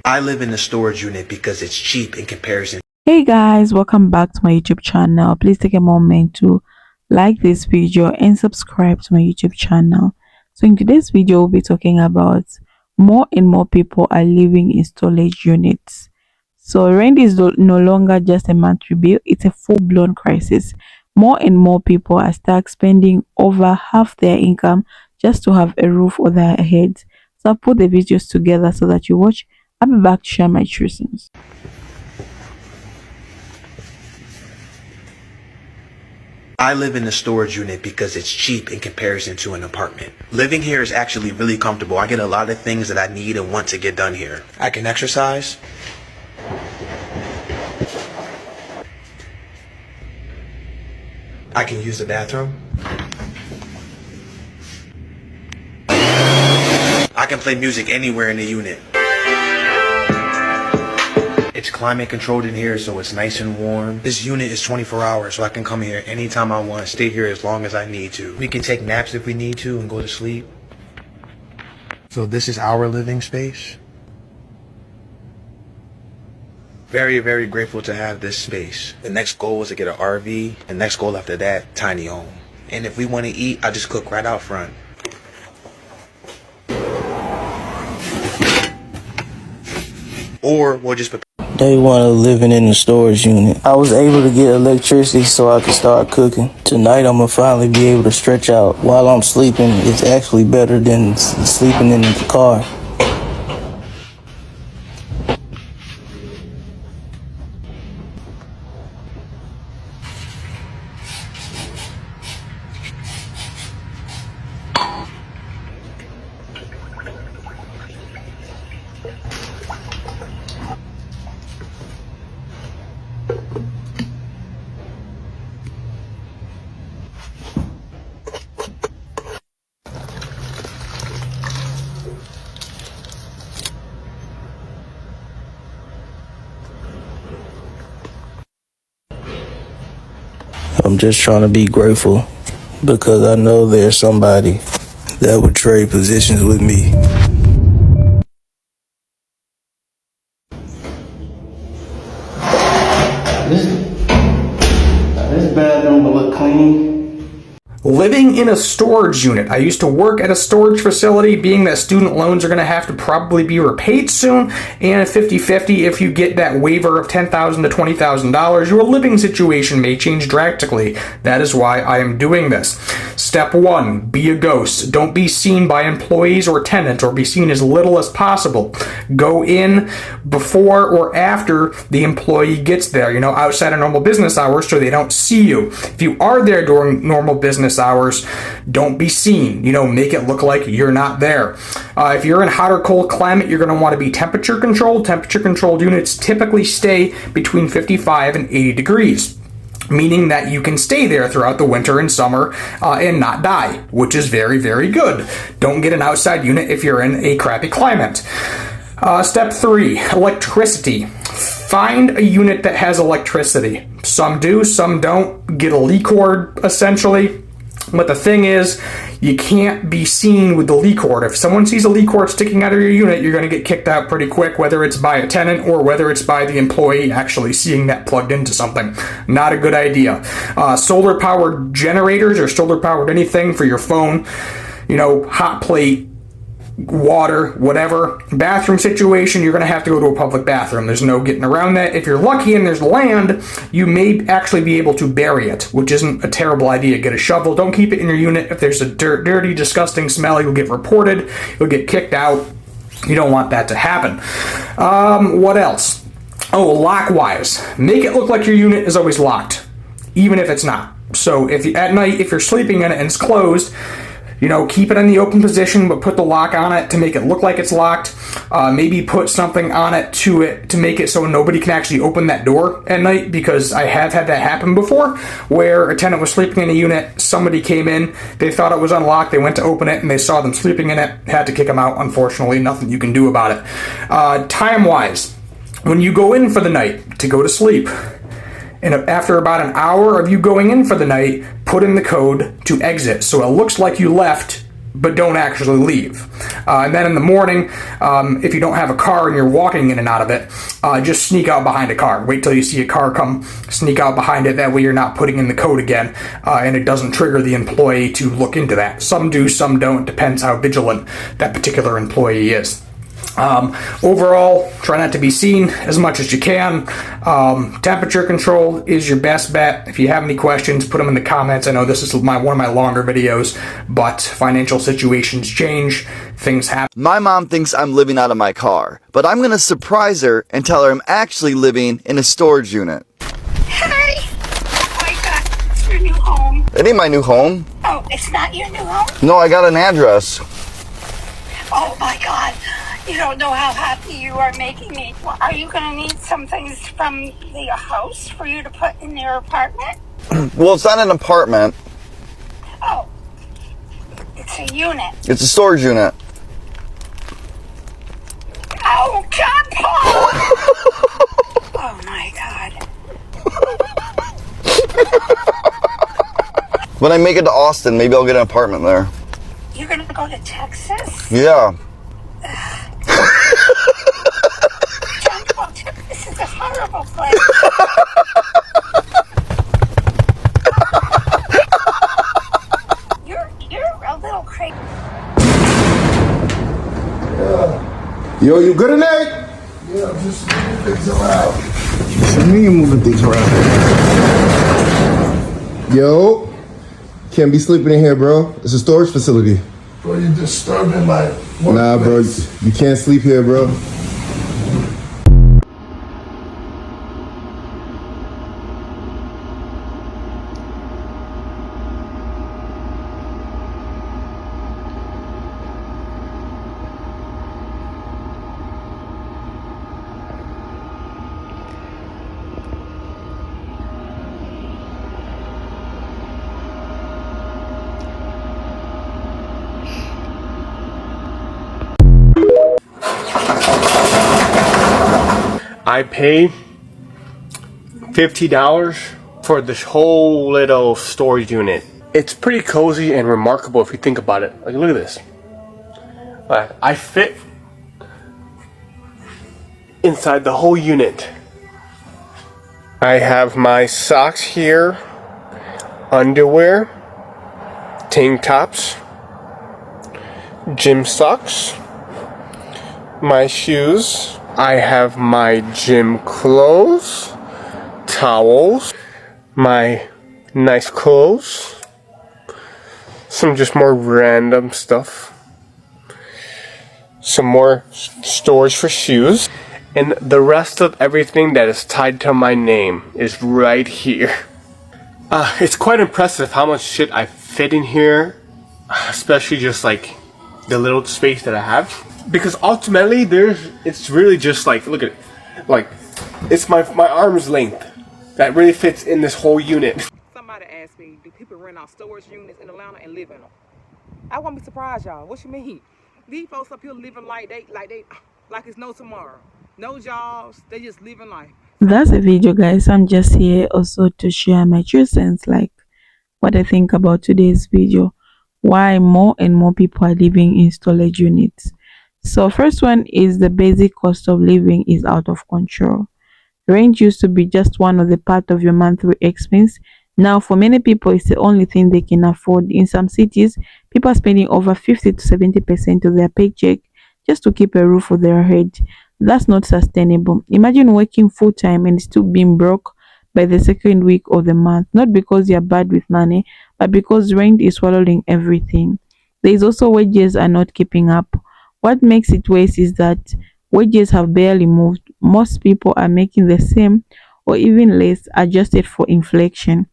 I live in the storage unit because it's cheap in comparison. Hey guys, welcome back to my YouTube channel. Please take a moment to like this video and subscribe to my YouTube channel. So in today's video, we'll be talking about more and more people are living in storage units. So rent is no longer just a monthly bill, it's a full-blown crisis. More and more people are stuck spending over half their income just to have a roof over their heads. So I'll put the videos together so that you watch. I'll be back to share my truths. I live in the storage unit because it's cheap in comparison to an apartment. Living here is actually really comfortable. I get a lot of things that I need and want to get done here. I can exercise. I can use the bathroom. I can play music anywhere in the unit. It's climate controlled in here, so it's nice and warm. This unit is 24 hours, so I can come here anytime I want, stay here as long as I need to. We can take naps if we need to and go to sleep. So this is our living space. Very, very grateful to have this space. The next goal is to get an RV. The next goal after that, tiny home. And if we want to eat, I just cook right out front. Or we'll just prepare. Day one of living in the storage unit. I was able to get electricity so I could start cooking. Tonight I'm gonna finally be able to stretch out while I'm sleeping. It's actually better than sleeping in the car. I'm just trying to be grateful because I know there's somebody that would trade positions with me. This bathroom will look clean. Living in a storage unit. I used to work at a storage facility, being that student loans are going to have to probably be repaid soon, and 50-50 if you get that waiver of $10,000 to $20,000, your living situation may change drastically. That is why I am doing this. Step 1, be a ghost. Don't be seen by employees or tenants, or be seen as little as possible. Go in before or after the employee gets there, outside of normal business hours, so they don't see you. If you are there during normal business hours, don't be seen. Make it look like you're not there. If you're in hot or cold climate, you're going to want to be temperature controlled. Temperature controlled units typically stay between 55 and 80 degrees. Meaning that you can stay there throughout the winter and summer and not die, which is very, very good. Don't get an outside unit if you're in a crappy climate. Step 3, electricity. Find a unit that has electricity. Some do, some don't. Get a leak cord, essentially. But the thing is, you can't be seen with the leak cord. If someone sees a leak cord sticking out of your unit, you're going to get kicked out pretty quick, whether it's by a tenant or whether it's by the employee actually seeing that plugged into something. Not a good idea. Solar-powered generators or solar-powered anything for your phone, hot plate, water, whatever. Bathroom situation, you're going to have to go to a public bathroom. There's no getting around that. If you're lucky and there's land, you may actually be able to bury it, which isn't a terrible idea. Get a shovel. Don't keep it in your unit. If there's a dirty, disgusting smell, you'll get reported. You'll get kicked out. You don't want that to happen. What else? Oh, lock-wise. Make it look like your unit is always locked, even if it's not. So at night, if you're sleeping in it and it's closed, keep it in the open position, but put the lock on it to make it look like it's locked. Maybe put something on it to make it so nobody can actually open that door at night, because I have had that happen before, where a tenant was sleeping in a unit, somebody came in, they thought it was unlocked, they went to open it, and they saw them sleeping in it, had to kick them out. Unfortunately, nothing you can do about it. Time-wise, when you go in for the night to go to sleep, and after about an hour of you going in for the night, put in the code to exit so it looks like you left but don't actually leave. And then in the morning, if you don't have a car and you're walking in and out of it, just sneak out behind a car. Wait till you see a car come, sneak out behind it. That way you're not putting in the code again, and it doesn't trigger the employee to look into that. Some do, some don't. Depends how vigilant that particular employee is. Overall, try not to be seen as much as you can. Temperature control is your best bet. If you have any questions, put them in the comments. I know this is one of my longer videos, but financial situations change, things happen. My mom thinks I'm living out of my car, but I'm gonna surprise her and tell her I'm actually living in a storage unit. Hey! Oh my God, it's your new home. It ain't my new home. Oh, it's not your new home? No, I got an address. Oh my God. You don't know how happy you are making me. Well, are you going to need some things from the house for you to put in your apartment? Well, it's not an apartment. Oh, it's a unit. It's a storage unit. Oh, God, Paul! Oh my God. When I make it to Austin, maybe I'll get an apartment there. You're going to go to Texas? Yeah. This is a horrible place. You're a little crazy. Yo, you good in there? Yeah, I'm just moving things around. What do you mean you're moving things around? Yo, can't be sleeping in here, bro. It's a storage facility. Bro, you're disturbing my workplace. Nah, bro, you can't sleep here, bro. I paid $50 for this whole little storage unit. It's pretty cozy and remarkable if you think about it. Like, look at this. I fit inside the whole unit. I have my socks here, underwear, tank tops, gym socks, my shoes. I have my gym clothes, towels, my nice clothes, some just more random stuff, some more storage for shoes, and the rest of everything that is tied to my name is right here. It's quite impressive how much shit I fit in here, especially just like the little space that I have. Because ultimately, it's really just like, look at it, like, it's my arm's length that really fits in this whole unit. Somebody asked me, do people rent out storage units in Atlanta and live in them? I won't be surprised, y'all. What you mean? These folks up here living like it's no tomorrow, no jobs. They just living life. That's the video, guys. I'm just here also to share my 2 cents, like what I think about today's video, why more and more people are living in storage units. So first one is the basic cost of living is out of control. Rent used to be just one of the part of your monthly expense. Now for many people it's the only thing they can afford. In some cities, people are spending over 50 to 70% of their paycheck just to keep a roof over their head. That's not sustainable. Imagine working full-time and still being broke by the second week of the month, not because you're bad with money, but because rent is swallowing everything. There is also wages are not keeping up. What makes it worse is that wages have barely moved. Most people are making the same or even less, adjusted for inflation,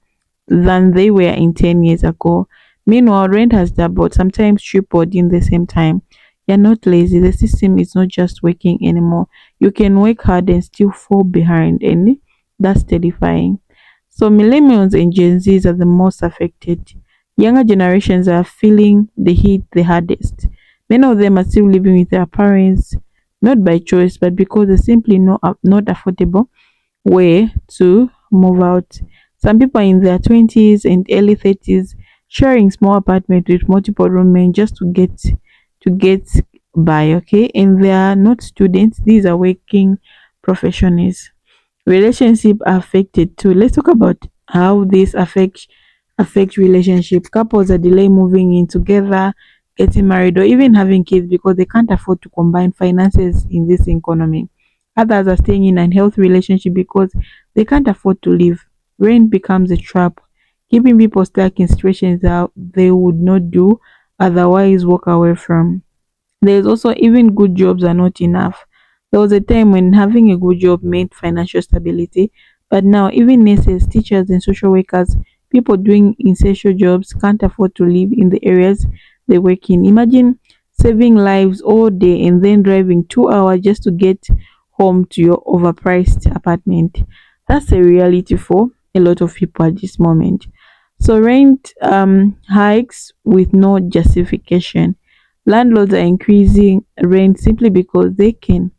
than they were in 10 years ago. Meanwhile, rent has doubled, sometimes tripled in the same time. You're not lazy. The system is not just working anymore. You can work hard and still fall behind, and that's terrifying. So millennials and Gen Zs are the most affected. Younger generations are feeling the heat the hardest. Many of them are still living with their parents, not by choice, but because they simply not affordable way to move out. Some people are in their 20s and early 30s sharing small apartments with multiple roommates just to get buy, okay? And they are not students, these are working professionals. Relationship are affected too. Let's talk about how this affect relationship. Couples are delay moving in together, getting married, or even having kids because they can't afford to combine finances in this economy. Others are staying in an healthy relationship because they can't afford to leave. Rent becomes a trap, keeping people stuck in situations that they would not do otherwise walk away from. There's also even good jobs are not enough. There was a time when having a good job meant financial stability, but now even nurses, teachers, and social workers, people doing essential jobs, can't afford to live in the areas they work in. Imagine saving lives all day and then driving 2 hours just to get home to your overpriced apartment. That's a reality for a lot of people at this moment. So rent hikes with no justification. Landlords are increasing rent simply because they can.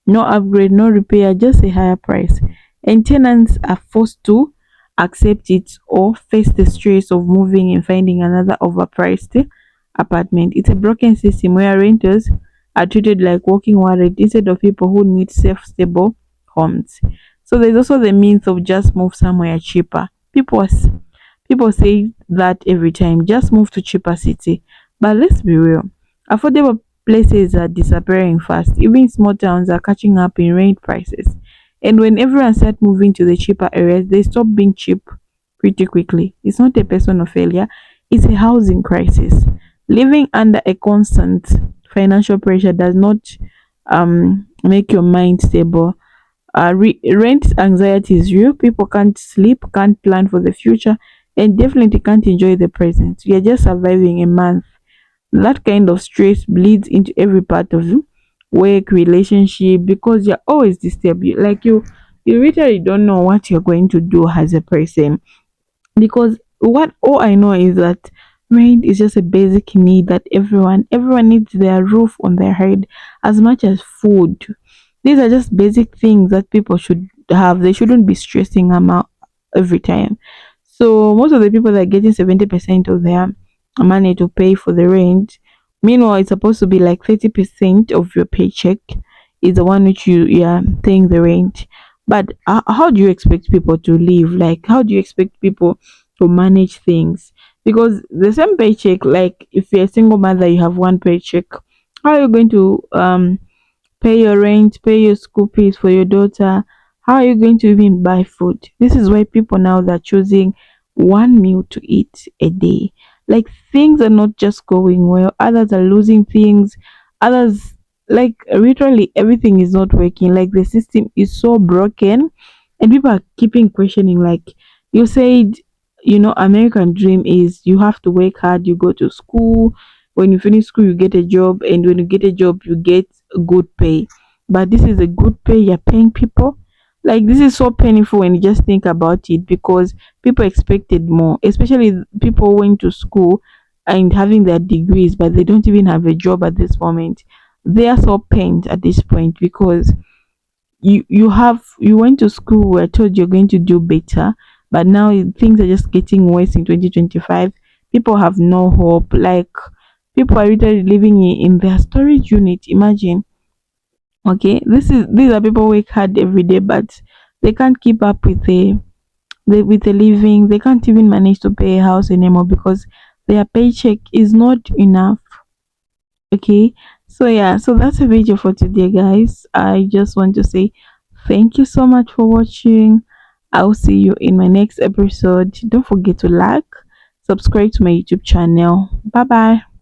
No upgrade, no repair, just a higher price. And tenants are forced to accept it or face the stress of moving and finding another overpriced apartment. It's a broken system where renters are treated like walking warrant instead of people who need safe, stable homes. So there's also the means of just move somewhere cheaper. People say that every time, just move to cheaper city. But let's be real. Affordable places are disappearing fast. Even small towns are catching up in rent prices. And when everyone starts moving to the cheaper areas, they stop being cheap pretty quickly. It's not a personal failure, it's a housing crisis. Living under a constant financial pressure does not make your mind stable. Rent anxiety is real. People can't sleep, can't plan for the future, and definitely can't enjoy the present. You're just surviving a month. That kind of stress bleeds into every part of you, work, relationship, because you're always disturbed. You literally don't know what you're going to do as a person, because what all I know is that rent is just a basic need that everyone needs their roof on their head as much as food. These are just basic things that people should have. They shouldn't be stressing them out every time. So most of the people that are getting 70% of their money to pay for the rent, meanwhile it's supposed to be like 30% of your paycheck is the one which you are paying the rent. But how do you expect people to live? Like, how do you expect people to manage things? Because the same paycheck, like if you're a single mother, you have one paycheck. How are you going to pay your rent, pay your school fees for your daughter? How are you going to even buy food? This is why people now are choosing one meal to eat a day. Like, things are not just going well, others are losing things, others, like, literally everything is not working. Like, the system is so broken, and people are keeping questioning. Like, you said, American dream is you have to work hard, you go to school, when you finish school you get a job, and when you get a job you get good pay. But this is a good pay you're paying people? Like, this is so painful when you just think about it, because people expected more, especially people who went to school and having their degrees, but they don't even have a job at this moment. They are so pained at this point, because you went to school, were told you're going to do better, but now things are just getting worse in 2025. People have no hope. Like, people are literally living in their storage unit. Imagine. Okay, these are people who work hard every day, but they can't keep up with the living. They can't even manage to pay a house anymore because their paycheck is not enough. Okay, so yeah, so that's a video for today, guys. I just want to say thank you so much for watching. I'll see you in my next episode. Don't forget to like, subscribe to my YouTube channel. Bye bye.